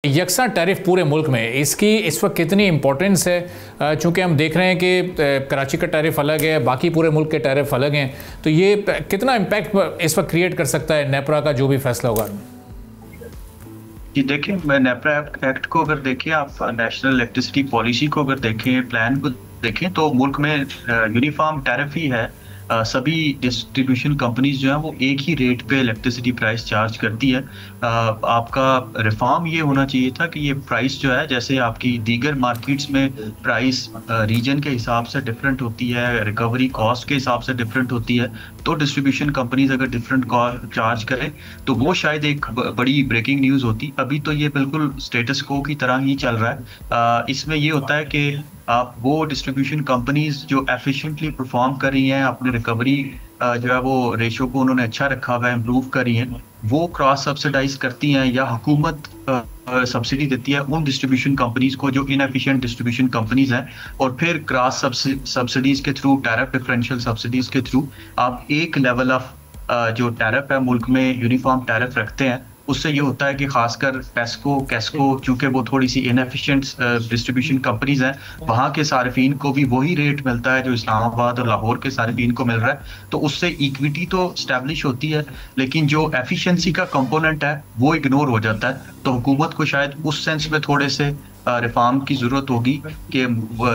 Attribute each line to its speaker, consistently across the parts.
Speaker 1: यकसा tariff पूरे मुल्क में इसकी इस वक्त कितनी इम्पोर्टेंस है? चूँकि हम देख रहे हैं कि कराची का टैरिफ अलग है, बाकी पूरे मुल्क के टैरिफ अलग हैं, तो ये कितना इम्पैक्ट इस वक्त क्रिएट कर सकता है नेपरा का जो भी फैसला होगा?
Speaker 2: जी देखिए, मैं नेपरा एक्ट को अगर देखें, आप नेशनल इलेक्ट्रिसिटी पॉलिसी को अगर देखें, प्लान को देखें, तो मुल्क में यूनिफॉर्म टैरिफ ही है। सभी डिस्ट्रीब्यूशन कंपनीज जो है वो एक ही रेट पे इलेक्ट्रिसिटी प्राइस चार्ज करती है। आपका रिफॉर्म ये होना चाहिए था कि ये प्राइस जो है, जैसे आपकी दीगर मार्केट्स में प्राइस रीजन के हिसाब से डिफरेंट होती है, रिकवरी कॉस्ट के हिसाब से डिफरेंट होती है, तो डिस्ट्रीब्यूशन कंपनीज अगर डिफरेंट कॉस्ट चार्ज करें तो वो शायद एक बड़ी ब्रेकिंग न्यूज़ होती। अभी तो ये बिल्कुल स्टेटस को की तरह ही चल रहा है। इसमें ये होता है कि आप वो डिस्ट्रीब्यूशन कंपनीज जो एफिशिएंटली परफॉर्म कर रही हैं, अपने रिकवरी जो है वो रेशो को उन्होंने अच्छा रखा हुआ है, इम्प्रूव करी हैं, वो क्रॉस सब्सिडाइज करती हैं या हुकूमत सब्सिडी देती है उन डिस्ट्रीब्यूशन कंपनीज को जो इनएफिशिएंट डिस्ट्रीब्यूशन कंपनीज हैं, और फिर क्रॉस सब्सिडीज के थ्रू, टैरिफ डिफरेंशियल सब्सिडीज के थ्रू आप एक लेवल ऑफ जो टैरिफ है मुल्क में यूनिफॉर्म टैरिफ रखते हैं। उससे ये होता है कि खासकर टेस्को, कैस्को, चूंकि वो थोड़ी सी इनएफिशिएंट डिस्ट्रीब्यूशन कंपनीज हैं, वहाँ के सार्फिन को भी वही रेट मिलता है जो इस्लामाबाद और लाहौर के सार्फिन को मिल रहा है, तो उससे इक्विटी तो स्टैब्लिश होती है, लेकिन जो एफिशिएंसी का कंपोनेंट है वो इग्नोर हो जाता है। तो हुकूमत को शायद उस सेंस में थोड़े से रिफॉर्म की जरूरत होगी कि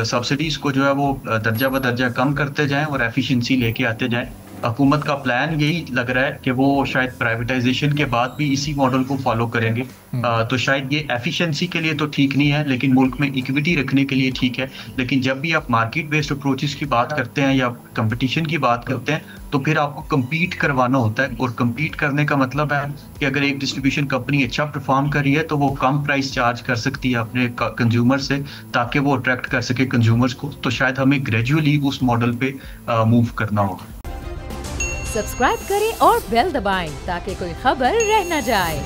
Speaker 2: सब्सिडीज को जो है वो दर्जा ब दर्जा कम करते जाएं और एफिशिएंसी लेके आते जाएं। हुकूमत का प्लान यही लग रहा है कि वो शायद प्राइवेटाइजेशन के बाद भी इसी मॉडल को फॉलो करेंगे। तो शायद ये एफिशिएंसी के लिए तो ठीक नहीं है, लेकिन मुल्क में इक्विटी रखने के लिए ठीक है। लेकिन जब भी आप मार्केट बेस्ड अप्रोचेस की बात करते हैं या कंपटीशन की बात करते हैं, तो फिर आपको कम्पीट करवाना होता है, और कम्पीट करने का मतलब है कि अगर एक डिस्ट्रीब्यूशन कंपनी अच्छा परफॉर्म कर रही है तो वो कम प्राइस चार्ज कर सकती है अपने कंज्यूमर से, ताकि वो अट्रैक्ट कर सके कंज्यूमर्स को। तो शायद हमें ग्रेजुअली उस मॉडल पे मूव करना होगा।
Speaker 3: सब्सक्राइब करें और बेल दबाएं ताकि कोई खबर रह न जाए।